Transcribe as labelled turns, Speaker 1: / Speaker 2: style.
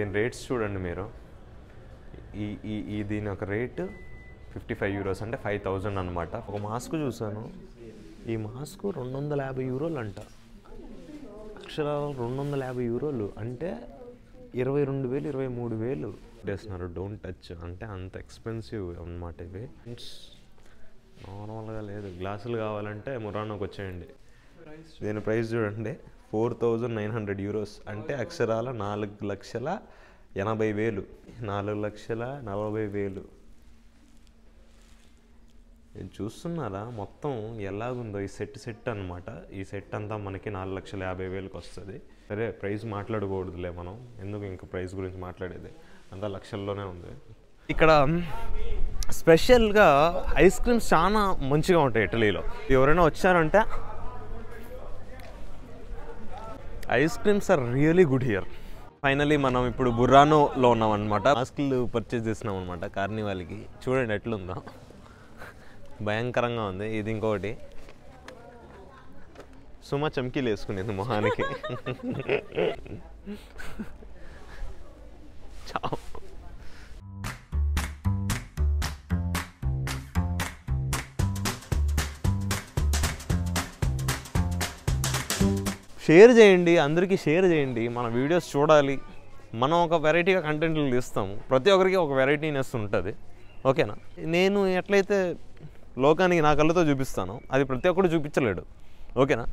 Speaker 1: దీని రేట్స్ చూడండి మీరు. ఈ దీని ఒక రేటు 55 euros అంటే 5000 అనమాట. ఒక మాస్క్ చూసాను, ఈ మాస్క్ 250 euros అంట. అక్షరాలు 250 euros అంటే 22,000 23,000 చేస్తున్నారు. డోంట్ టచ్ అంటే అంత ఎక్స్పెన్సివ్ అన్నమాట ఇవి. నార్మల్గా లేదు. గ్లాసులు కావాలంటే మురానోకి వచ్చేయండి. దీని ప్రైస్ చూడండి 4,900 euros అంటే అక్షరాల 4,80,000 4,40,000. నేను చూస్తున్నారా మొత్తం ఎలాగుందో ఈ సెట్ అనమాట. ఈ సెట్ అంతా మనకి 4,50,000కి వస్తుంది. సరే ప్రైస్ మాట్లాడకూడదులే మనం, ఎందుకు ఇంకా ప్రైస్ గురించి మాట్లాడేది, అంతా లక్షల్లోనే ఉంది. ఇక్కడ స్పెషల్గా ఐస్ క్రీమ్స్ చాలా మంచిగా ఉంటాయి ఇటలీలో. ఎవరైనా వచ్చారంటే ice creams are really good here. Finally మనం ఇప్పుడు బుర్రానోలో ఉన్నాం అనమాట. మాస్కులు పర్చేస్ చేసినాం అనమాట కార్నివాల్కి. చూడండి ఎట్లుందో, భయంకరంగా ఉంది. ఇది ఇంకొకటి సుమా చమ్కీలు వేసుకునేది మొహానికి. చావు. షేర్ చేయండి, అందరికీ షేర్ చేయండి. మన వీడియోస్ చూడాలి. మనం ఒక వెరైటీగా కంటెంట్లు తీస్తాము. ప్రతి ఒక్కరికి ఒక వెరైటీనెస్ ఉంటుంది. ఓకేనా? నేను ఎట్లయితే లోకానికి నా కళ్ళతో చూపిస్తానో అది ప్రతి ఒక్కరు చూపించలేడు. ఓకేనా?